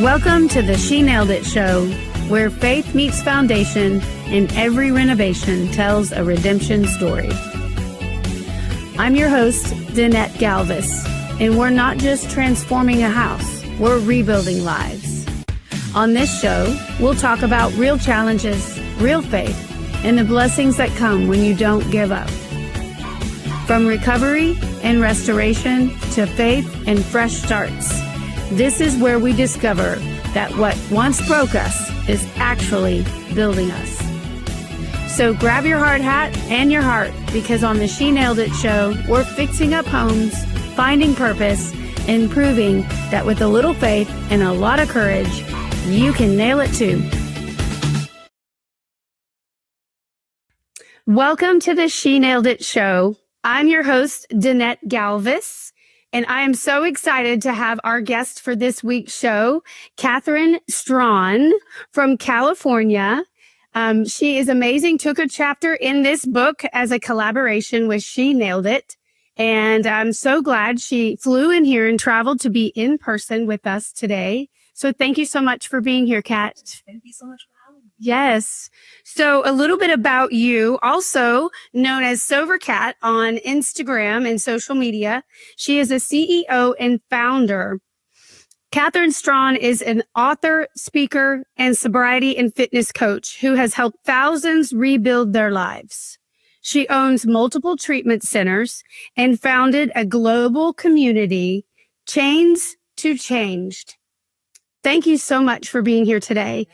Welcome to the She Nailed It show, where faith meets foundation and every renovation tells a redemption story. I'm your host, Danette Galvis, and we're not just transforming a house, we're rebuilding lives. On this show, we'll talk about real challenges, real faith, and the blessings that come when you don't give up. From recovery and restoration to faith and fresh starts, this is where we discover that what once broke us is actually building us. So grab your hard hat and your heart, because on the She Nailed It show, we're fixing up homes, finding purpose, and proving that with a little faith and a lot of courage, you can nail it too. Welcome to the She Nailed It show. I'm your host, Danette Galvis. And I am so excited to have our guest for this week's show, Kat Straughn from California. She is amazing, took a chapter in this book as a collaboration with She Nailed It. And I'm so glad she flew in here and traveled to be in person with us today. So thank you so much for being here, Kat. Thank you so much for having me. Yes. So a little bit about you, also known as Sober Kat on Instagram and social media. She is a CEO and founder. Kat Straughn is an author, speaker, and sobriety and fitness coach who has helped thousands rebuild their lives. She owns multiple treatment centers and founded a global community, Chains to Changed. Thank you so much for being here today.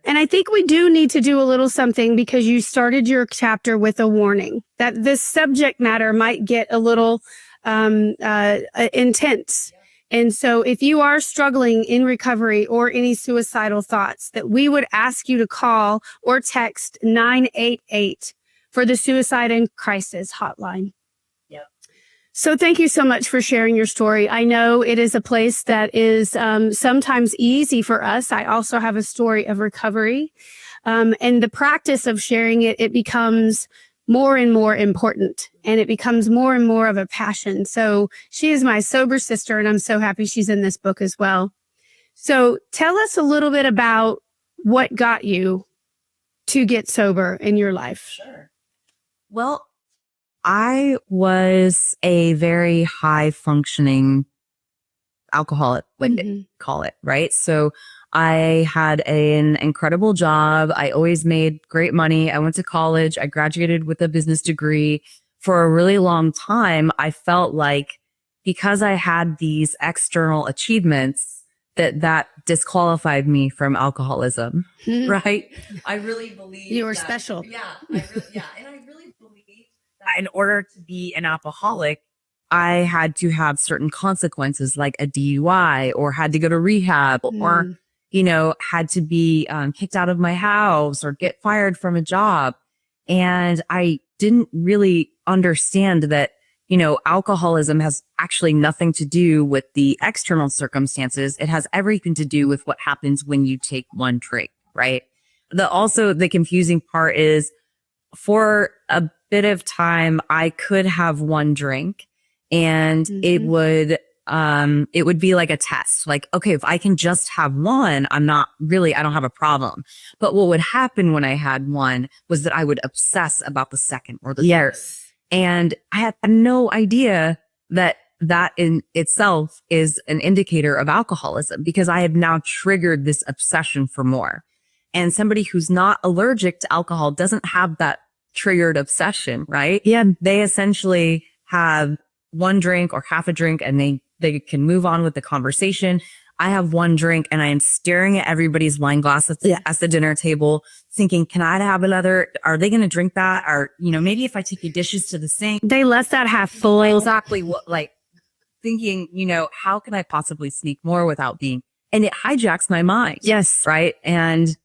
And I think we do need to do a little something, because you started your chapter with a warning that this subject matter might get a little intense. And so if you are struggling in recovery or any suicidal thoughts, that we would ask you to call or text 988 for the Suicide and Crisis Hotline. So thank you so much for sharing your story. I know it is a place that is sometimes easy for us. I also have a story of recovery. And the practice of sharing it, it becomes more and more important, and it becomes more and more of a passion. So she is my sober sister, and I'm so happy she's in this book as well. So tell us a little bit about what got you to get sober in your life. Sure. Well, I was a very high functioning alcoholic, call it, right? So I had an incredible job. I always made great money. I went to college. I graduated with a business degree. For a really long time, I felt like because I had these external achievements, that disqualified me from alcoholism, right? I really believe you were special. Yeah, and I really believe that in order to be an alcoholic, I had to have certain consequences, like a DUI, or had to go to rehab, or, had to be kicked out of my house or get fired from a job. And I didn't really understand that, alcoholism has actually nothing to do with the external circumstances. It has everything to do with what happens when you take one drink, right? The confusing part is, for a bit of time, I could have one drink and it would be like a test. Like, okay, if I can just have one, I don't have a problem. But what would happen when I had one was that I would obsess about the second or the third. And I had no idea that in itself is an indicator of alcoholism, because I have now triggered this obsession for more. And somebody who's not allergic to alcohol doesn't have that triggered obsession, right? Yeah. They essentially have one drink or half a drink and they can move on with the conversation. I have one drink and I am staring at everybody's wine glass at the dinner table, thinking, can I have another? Are they going to drink that? Or, maybe if I take your dishes to the sink. They left that half full. Exactly. Thinking, how can I possibly sneak more without being, and it hijacks my mind. Yes. Right. And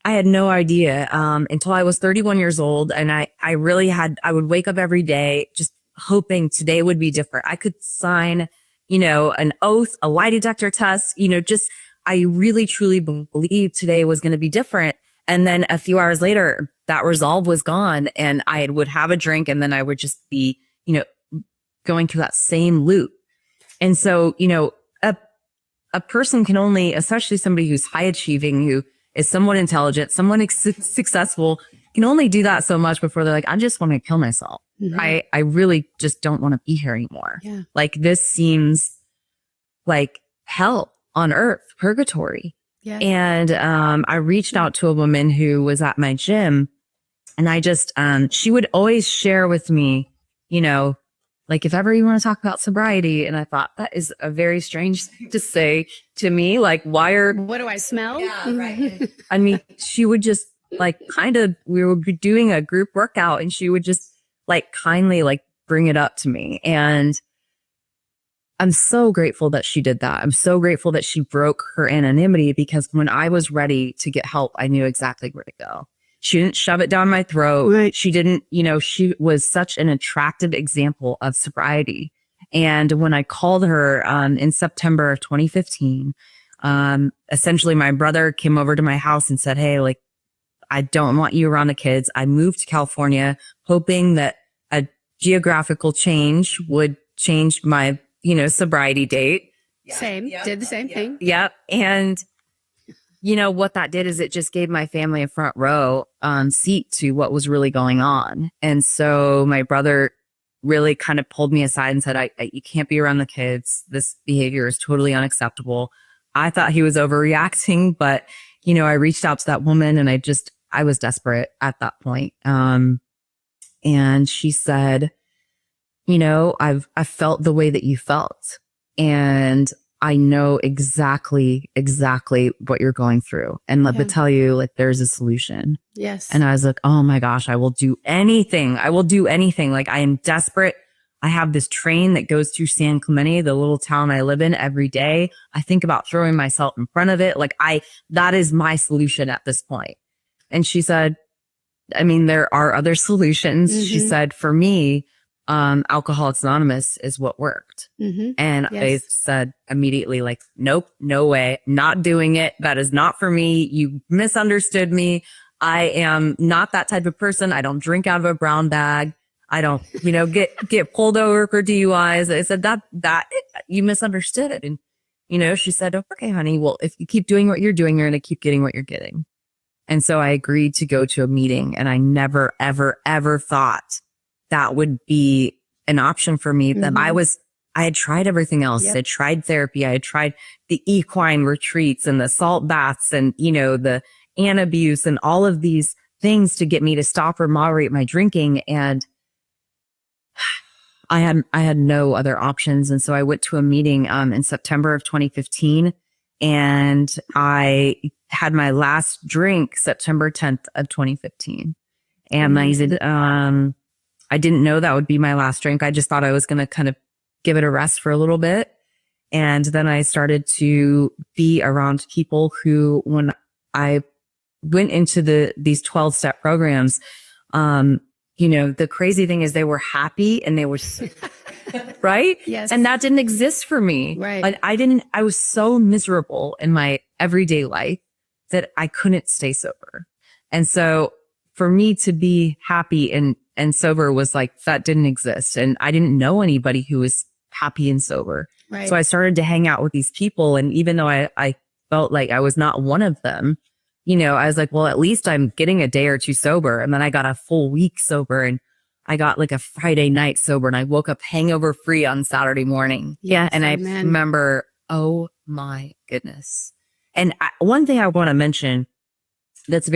I had no idea until I was 31 years old. And I would wake up every day just hoping today would be different. I could sign, an oath, a lie detector test, I really truly believed today was going to be different. And then a few hours later, that resolve was gone, and I would have a drink, and then I would just be, going through that same loop. And so, a person can only, especially somebody who's high achieving, who is somewhat intelligent, someone successful, can only do that so much before they're like, I just want to kill myself. I really just don't want to be here anymore. Yeah. Like this seems like hell on earth, purgatory. Yeah. And I reached out to a woman who was at my gym, and I just, she would always share with me, you know, like, if ever you want to talk about sobriety. And I thought, that is a very strange thing to say to me. Like, what do I smell? Yeah, right. I mean, she would just like we would be doing a group workout, and she would just like kindly like bring it up to me. And I'm so grateful that she did that. I'm so grateful that she broke her anonymity, because when I was ready to get help, I knew exactly where to go. She didn't shove it down my throat. Right. She didn't, she was such an attractive example of sobriety. And when I called her in September of 2015, essentially my brother came over to my house and said, hey, like, I don't want you around the kids. I moved to California hoping that a geographical change would change my, sobriety date. Yeah. Same. Yep. Did the same thing. Yep. And what that did is it just gave my family a front row seat to what was really going on. And so my brother really kind of pulled me aside and said, you can't be around the kids. This behavior is totally unacceptable. I thought he was overreacting, but, I reached out to that woman, and I was desperate at that point. And she said, I've felt the way that you felt, and I know exactly what you're going through. And let me tell you, like, there's a solution. Yes. And I was like, oh my gosh, I will do anything. I will do anything. Like, I am desperate. I have this train that goes through San Clemente, the little town I live in, every day. I think about throwing myself in front of it. Like, that is my solution at this point. And she said, I mean, there are other solutions. Mm-hmm. She said, for me, Alcoholics Anonymous is what worked. Mm-hmm. And I said immediately, like, nope, no way, not doing it. That is not for me. You misunderstood me. I am not that type of person. I don't drink out of a brown bag. I don't, get pulled over for DUIs. I said that you misunderstood it. And, she said, okay, honey, well, if you keep doing what you're doing, you're going to keep getting what you're getting. And so I agreed to go to a meeting, and I never, ever, ever thought that would be an option for me. Mm-hmm. I had tried everything else. Yep. I had tried therapy. I had tried the equine retreats and the salt baths and, the anabuse and all of these things to get me to stop or moderate my drinking. And I had no other options. And so I went to a meeting, in September of 2015, and I had my last drink September 10th of 2015. And I said, I didn't know that would be my last drink. I just thought I was going to kind of give it a rest for a little bit. And then I started to be around people who, when I went into these 12-step programs, the crazy thing is they were happy and they were, right? Yes. And that didn't exist for me. Right. I was so miserable in my everyday life that I couldn't stay sober. And so for me to be happy and sober was like, that didn't exist. And I didn't know anybody who was happy and sober. Right. So I started to hang out with these people. And even though I felt like I was not one of them, I was like, well, at least I'm getting a day or two sober. And then I got a full week sober, and I got like a Friday night sober, and I woke up hangover free on Saturday morning. Yes, and amen. I remember, oh my goodness. And one thing I want to mention that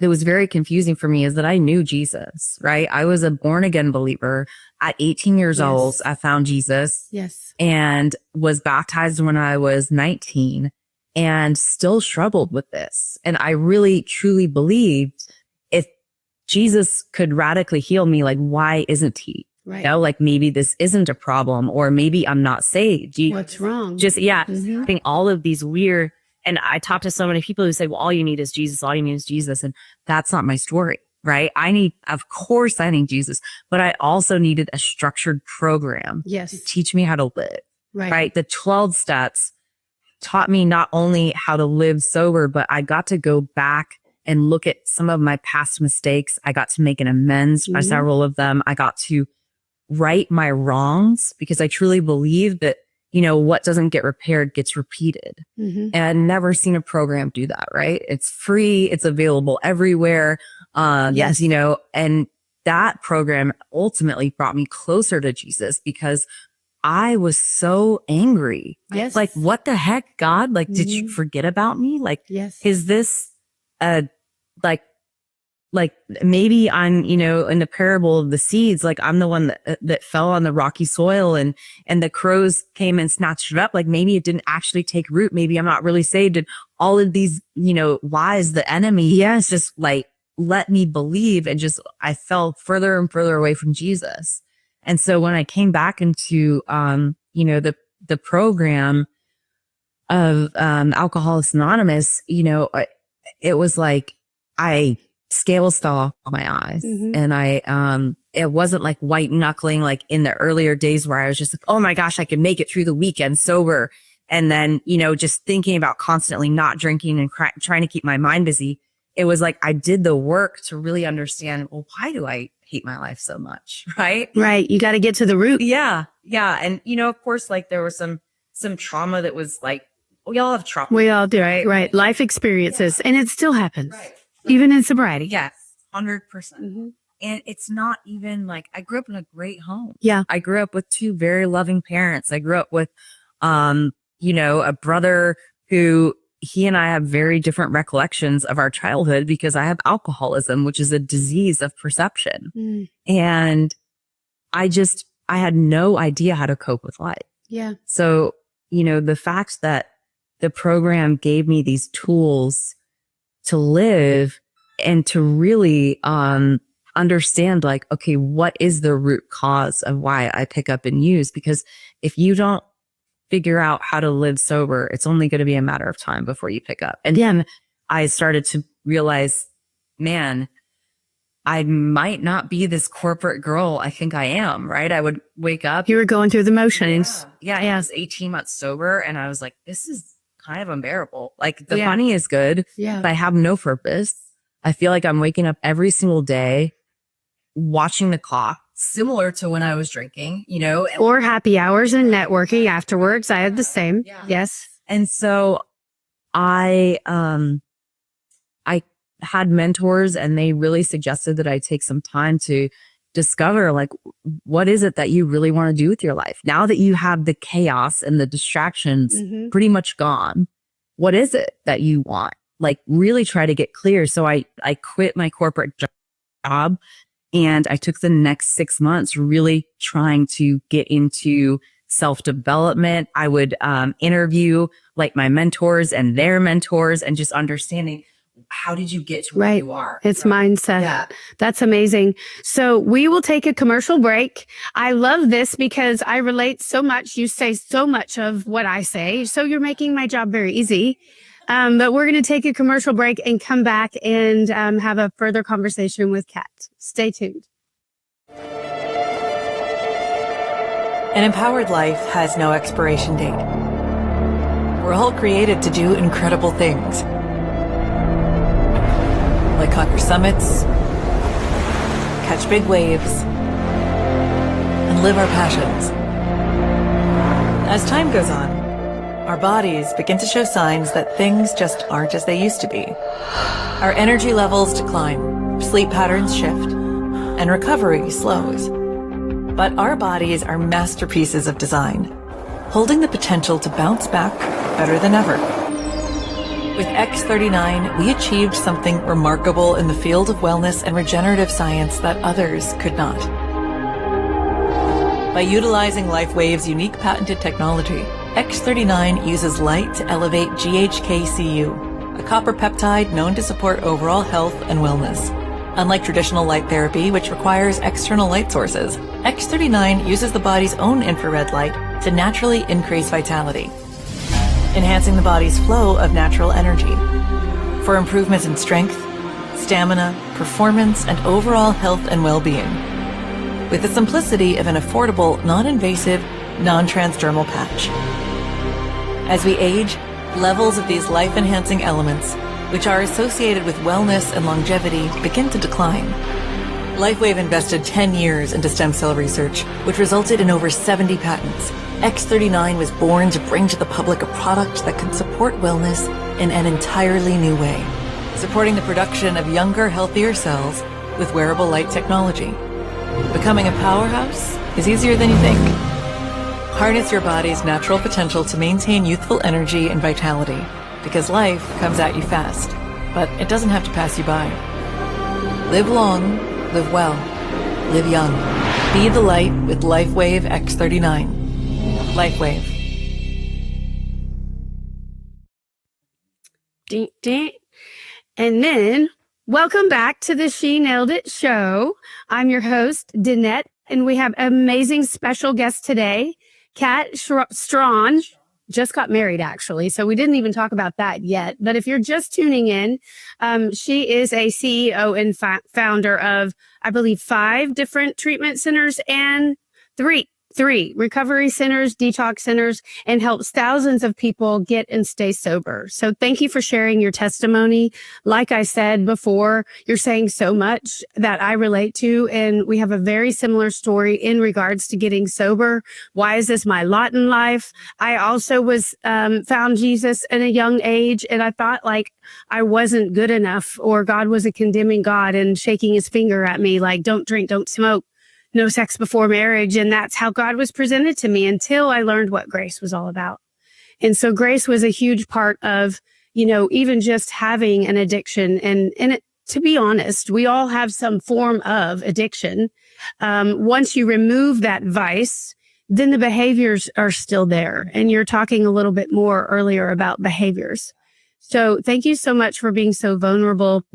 was very confusing for me is that I knew Jesus, right? I was a born again believer at 18 years old. I found Jesus. Yes. And was baptized when I was 19, and still struggled with this. And I really truly believed, if Jesus could radically heal me, like, why isn't he? Right. Like, maybe this isn't a problem, or maybe I'm not saved. What's wrong? I think all of these weird. And I talked to so many people who say, well, all you need is Jesus. All you need is Jesus. And that's not my story, right? Of course I need Jesus, but I also needed a structured program to teach me how to live, right? The 12 steps taught me not only how to live sober, but I got to go back and look at some of my past mistakes. I got to make an amends for several of them. I got to right my wrongs, because I truly believe that what doesn't get repaired gets repeated. And never seen a program do that, right? It's free. It's available everywhere. Yes. And that program ultimately brought me closer to Jesus because I was so angry. Yes. Like, what the heck, God? Like, did you forget about me? Like, yes. Is this, like maybe I'm, in the parable of the seeds, like I'm the one that fell on the rocky soil and the crows came and snatched it up. Like maybe it didn't actually take root. Maybe I'm not really saved. And all of these, lies, the enemy, just like let me believe. And just, I fell further and further away from Jesus. And so when I came back into, the program of, Alcoholics Anonymous, it was like, I scales fell off my eyes and it wasn't like white knuckling like in the earlier days where I was just like, oh my gosh, I could make it through the weekend sober. And then, just thinking about constantly not drinking and trying to keep my mind busy. It was like, I did the work to really understand, well, why do I hate my life so much? Right. Right. You got to get to the root. Yeah. Yeah. And, of course, like there was some trauma that was like, we all have trauma. We all do. Right. Life experiences. And it still happens. Right. Even in sobriety. Yes, 100%. And it's not even like, I grew up in a great home. Yeah. I grew up with two very loving parents. I grew up with, a brother who he and I have very different recollections of our childhood because I have alcoholism, which is a disease of perception. And I had no idea how to cope with life. Yeah. So, the fact that the program gave me these tools to live and to really understand like, okay, what is the root cause of why I pick up and use? Because if you don't figure out how to live sober, it's only going to be a matter of time before you pick up. And then I started to realize, man, I might not be this corporate girl I think I am, right? I would wake up. You were going through the motions. Yeah. I was 18 months sober and I was like, this is kind of unbearable. Like the money is good, but I have no purpose. I feel like I'm waking up every single day, watching the clock, similar to when I was drinking, or happy hours and networking afterwards. I had the same. Yeah. Yes. And so I had mentors and they really suggested that I take some time to discover like, what is it that you really want to do with your life? Now that you have the chaos and the distractions pretty much gone, what is it that you want? Like really try to get clear. So I quit my corporate job and I took the next 6 months really trying to get into self-development. I would interview like my mentors and their mentors and just understanding, how did you get to where you are? It's mindset. Yeah. That's amazing. So we will take a commercial break. I love this because I relate so much. You say so much of what I say. So you're making my job very easy. But we're going to take a commercial break and come back and have a further conversation with Kat. Stay tuned. An empowered life has no expiration date. We're all created to do incredible things. Like conquer summits, catch big waves, and live our passions. As time goes on, our bodies begin to show signs that things just aren't as they used to be. Our energy levels decline, sleep patterns shift, and recovery slows. But our bodies are masterpieces of design, holding the potential to bounce back better than ever. With X39, we achieved something remarkable in the field of wellness and regenerative science that others could not. By utilizing LifeWave's unique patented technology, X39 uses light to elevate GHKCU, a copper peptide known to support overall health and wellness. Unlike traditional light therapy, which requires external light sources, X39 uses the body's own infrared light to naturally increase vitality, enhancing the body's flow of natural energy for improvements in strength, stamina, performance, and overall health and well-being. With the simplicity of an affordable, non-invasive, non-transdermal patch. As we age, levels of these life-enhancing elements, which are associated with wellness and longevity, begin to decline. LifeWave invested 10 years into stem cell research, which resulted in over 70 patents, X39 was born to bring to the public a product that can support wellness in an entirely new way, supporting the production of younger, healthier cells with wearable light technology. Becoming a powerhouse is easier than you think. Harness your body's natural potential to maintain youthful energy and vitality, because life comes at you fast, but it doesn't have to pass you by. Live long, live well, live young. Be the light with LifeWave X39. LifeWave. Ding, ding. And then, welcome back to the She Nailed It show. I'm your host, Danette, and we have amazing special guest today, Kat Straughn. Just got married, actually, so we didn't even talk about that yet. But if you're just tuning in, she is a CEO and founder of, I believe, 5 different treatment centers and three recovery centers, detox centers, and helps thousands of people get and stay sober. So thank you for sharing your testimony. Like I said before, you're saying so much that I relate to, and we have a very similar story in regards to getting sober. Why is this my lot in life? I also was found Jesus at a young age, and I thought like I wasn't good enough, or God was a condemning God and shaking his finger at me like, don't drink, don't smoke, no sex before marriage. And that's how God was presented to me until I learned what grace was all about. And so grace was a huge part of, even just having an addiction. And it, to be honest, we all have some form of addiction. Once you remove that vice, then the behaviors are still there. And you're talking a little bit more earlier about behaviors. So thank you so much for being so vulnerable.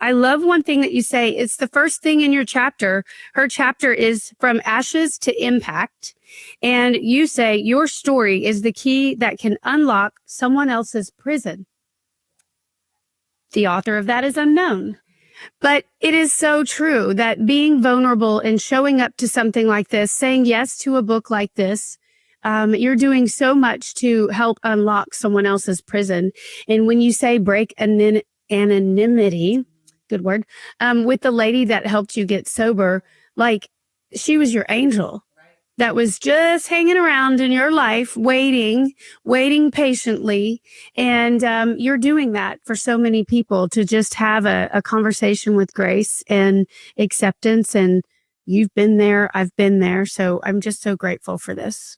I love one thing that you say. It's the first thing in your chapter. Her chapter is From Ashes to Impact. And you say your story is the key that can unlock someone else's prison. The author of that is unknown. But it is so true that being vulnerable and showing up to something like this, saying yes to a book like this, you're doing so much to help unlock someone else's prison. And when you say break anonymity, good word, with the lady that helped you get sober, like she was your angel that was just hanging around in your life, waiting patiently. And you're doing that for so many people to just have a conversation with grace and acceptance. And you've been there, I've been there. So I'm just so grateful for this.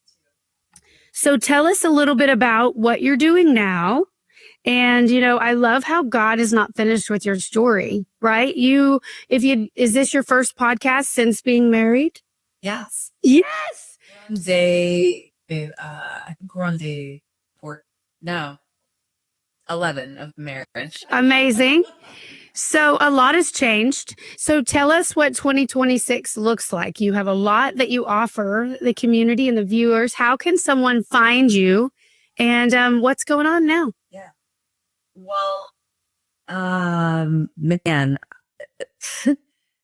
So tell us a little bit about what you're doing now. And, I love how God is not finished with your story, right? Is this your first podcast since being married? Yes. Yes. I think we're on day 11 of marriage. Amazing. So a lot has changed. So tell us what 2026 looks like. You have a lot that you offer the community and the viewers. How can someone find you? And what's going on now? Yeah. Well, man.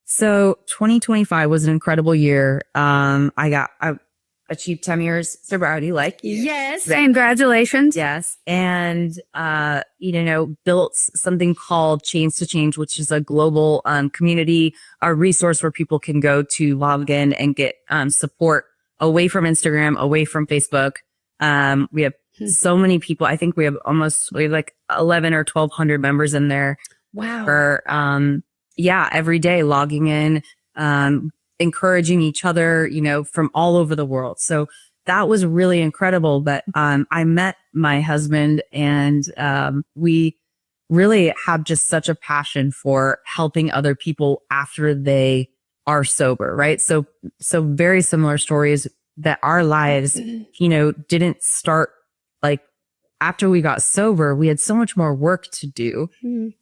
So 2025 was an incredible year. I achieved 10 years sobriety, like you. Yes. Congratulations. Yes. And, built something called Chains to Change, which is a global community, a resource where people can go to log in and get support away from Instagram, away from Facebook. We have so many people. I think we have like 11 or 1,200 members in there. Wow. For, every day logging in, encouraging each other, from all over the world. So that was really incredible. But I met my husband, and we really have just such a passion for helping other people after they are sober, right? So very similar stories that our lives, didn't start like after we got sober. We had so much more work to do.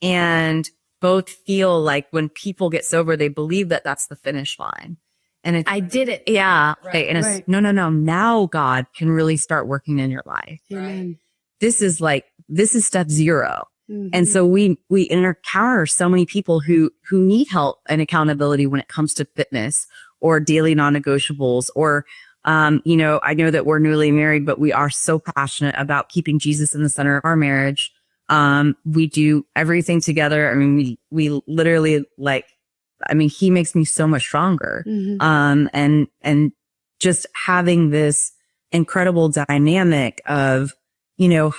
And both feel like when people get sober, they believe that that's the finish line. And I did it. Yeah. Right. And it's no. Now God can really start working in your life. Amen. This is step 0. And so we encounter so many people who need help and accountability when it comes to fitness or daily non-negotiables, or, I know that we're newly married, but we are so passionate about keeping Jesus in the center of our marriage. We do everything together. I mean, we literally he makes me so much stronger. And just having this incredible dynamic of,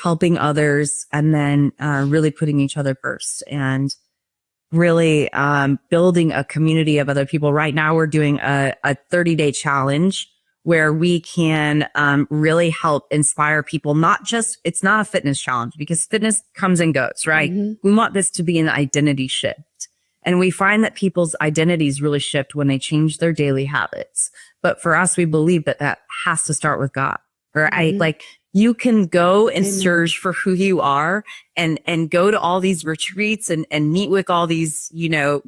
helping others and then really putting each other first and really building a community of other people. Right now, we're doing a 30-day challenge where we can really help inspire people. It's not a fitness challenge because fitness comes and goes, right? We want this to be an identity shift. And we find that people's identities really shift when they change their daily habits. But for us, we believe that has to start with God, right? Like, you can go and search for who you are and go to all these retreats and meet with all these,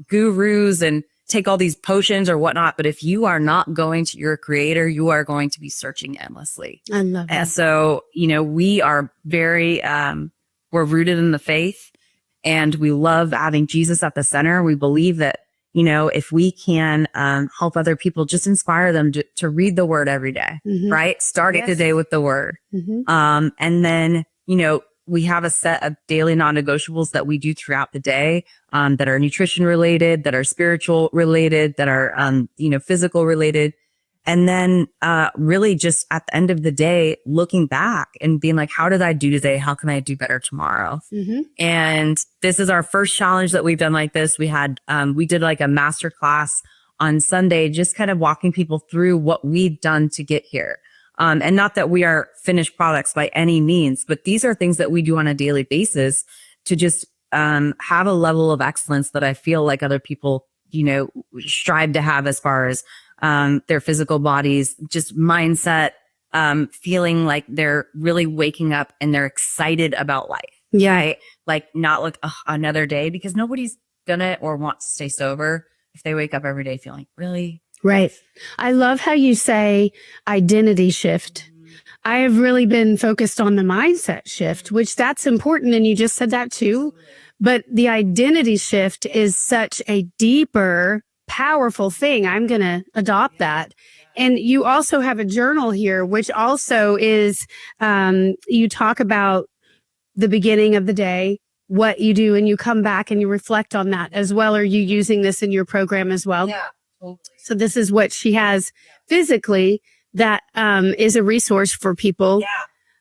gurus and take all these potions or whatnot. But if you are not going to your creator, you are going to be searching endlessly. I love that. And so, we are very, we're rooted in the faith and we love having Jesus at the center. We believe that, if we can help other people, just inspire them to read the word every day, right? Starting the day with the word. And then, we have a set of daily non-negotiables that we do throughout the day that are nutrition related, that are spiritual related, that are, physical related. And then really just at the end of the day, looking back and being like, how did I do today? How can I do better tomorrow? And this is our first challenge that we've done like this. We did like a master class on Sunday, just kind of walking people through what we've done to get here. And not that we are finished products by any means, but these are things that we do on a daily basis to just have a level of excellence that I feel like other people, strive to have as far as their physical bodies, just mindset, feeling like they're really waking up and they're excited about life. Yeah. Right? Like not like another day, because nobody's gonna or want to stay sober if they wake up every day feeling really. Right. I love how you say identity shift. I have really been focused on the mindset shift, which that's important. And you just said that too. But the identity shift is such a deeper, powerful thing. I'm going to adopt that. And you also have a journal here, which also is, you talk about the beginning of the day, what you do, and you come back and you reflect on that as well. Are you using this in your program as well? Yeah, totally. So this is what she has physically that is a resource for people.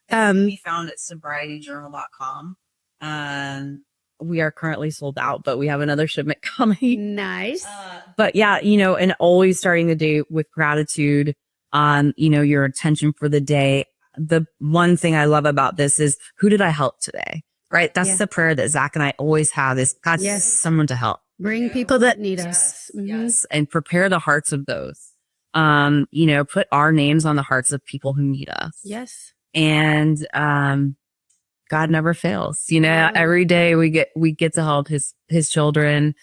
Yeah. We found at sobrietyjournal.com. We are currently sold out, but we have another shipment coming. Nice. But yeah, and always starting the day with gratitude on, your intention for the day. The one thing I love about this is, who did I help today? Right? That's the prayer that Zach and I always have is, God, someone to help. Bring people that need us. Yes. And prepare the hearts of those. Put our names on the hearts of people who need us. Yes. And, God never fails. Every day we get to help his children.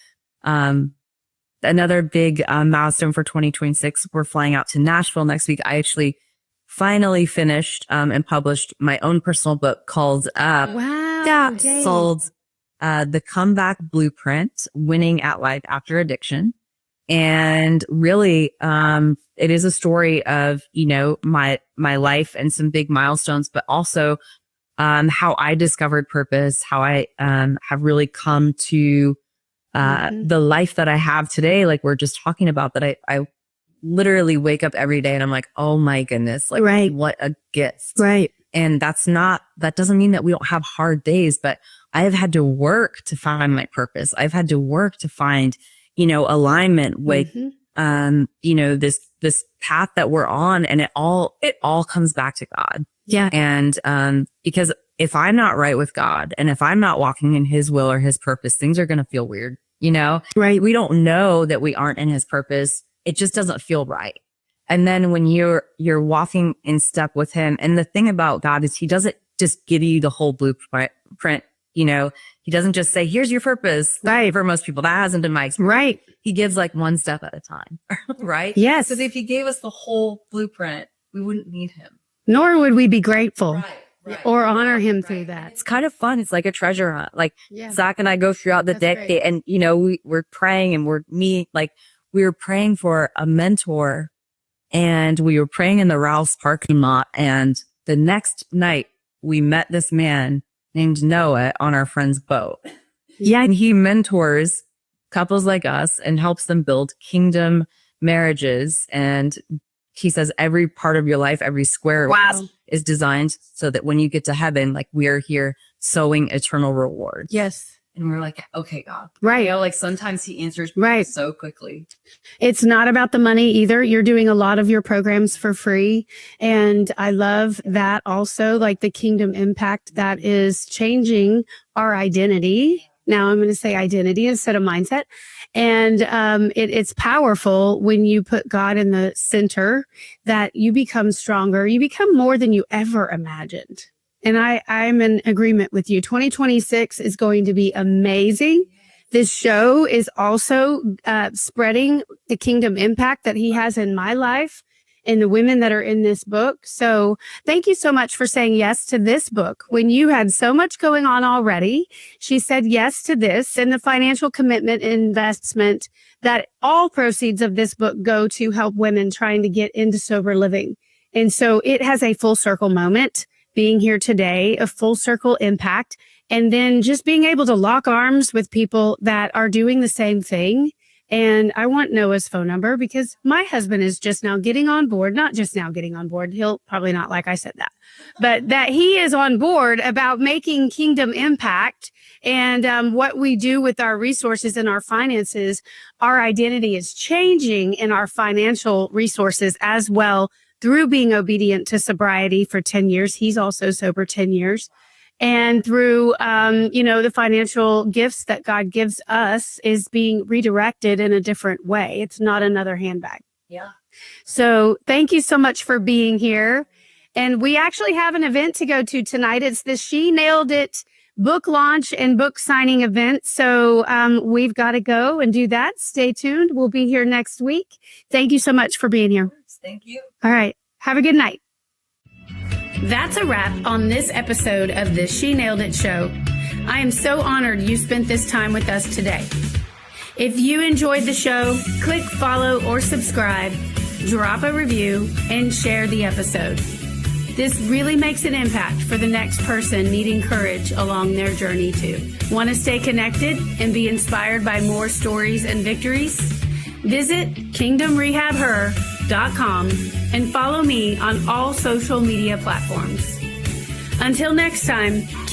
Another big milestone for 2026, we're flying out to Nashville next week. I actually finally finished and published my own personal book called sold The Comeback Blueprint, Winning at Life After Addiction. And really, it is a story of, my life and some big milestones, but also how I discovered purpose, how I have really come to the life that I have today. Like we're just talking about, that I literally wake up every day and I'm like, oh my goodness, like what a gift. Right. And that doesn't mean that we don't have hard days, but I have had to work to find my purpose. I've had to work to find, alignment with, this path that we're on, and it all comes back to God. Yeah. And, because if I'm not right with God and if I'm not walking in his will or his purpose, things are going to feel weird, Right. We don't know that we aren't in his purpose. It just doesn't feel right. And then when you're walking in step with him, and the thing about God is he doesn't just give you the whole blueprint, he doesn't just say, here's your purpose. Right. For most people, that hasn't been my experience. Right. He gives like one step at a time. Right. Yes. Because if he gave us the whole blueprint, we wouldn't need him. Nor would we be grateful. Right. Or honor him through that. It's kind of fun. It's like a treasure hunt. Like Zach and I go throughout the day, and we're praying, and we were praying for a mentor, and we were praying in the Ralph's parking lot. And the next night we met this man named Noah on our friend's boat. Yeah. And he mentors couples like us and helps them build kingdom marriages and he says every part of your life, every square is designed so that when you get to heaven, like we are here sowing eternal reward. Yes. And we're like, okay, God. Right. You know, like sometimes he answers so quickly. It's not about the money either. You're doing a lot of your programs for free. And I love that also, like the kingdom impact that is changing our identity. Now I'm going to say identity instead of mindset. And it's powerful when you put God in the center, that you become stronger. You become more than you ever imagined. And I'm in agreement with you. 2026 is going to be amazing. This show is also spreading the kingdom impact that he has in my life and the women that are in this book. So thank you so much for saying yes to this book. When you had so much going on already, she said yes to this, and the financial commitment and investment that all proceeds of this book go to help women trying to get into sober living. And so it has a full circle moment. Being here today, a full circle impact, and then just being able to lock arms with people that are doing the same thing. And I want Noah's phone number because my husband is just now getting on board, not just now getting on board. He'll probably not like I said that, but that he is on board about making kingdom impact and what we do with our resources and our finances. Our identity is changing in our financial resources as well, through being obedient to sobriety for 10 years. He's also sober 10 years. And through, the financial gifts that God gives us is being redirected in a different way. It's not another handbag. Yeah. So thank you so much for being here. And we actually have an event to go to tonight. It's the She Nailed It book launch and book signing event. So we've got to go and do that. Stay tuned. We'll be here next week. Thank you so much for being here. Thank you. All right. Have a good night. That's a wrap on this episode of the She Nailed It show. I am so honored you spent this time with us today. If you enjoyed the show, click follow or subscribe, drop a review, and share the episode. This really makes an impact for the next person needing courage along their journey too. Want to stay connected and be inspired by more stories and victories? Visit kingdomrehabher.com and follow me on all social media platforms. Until next time,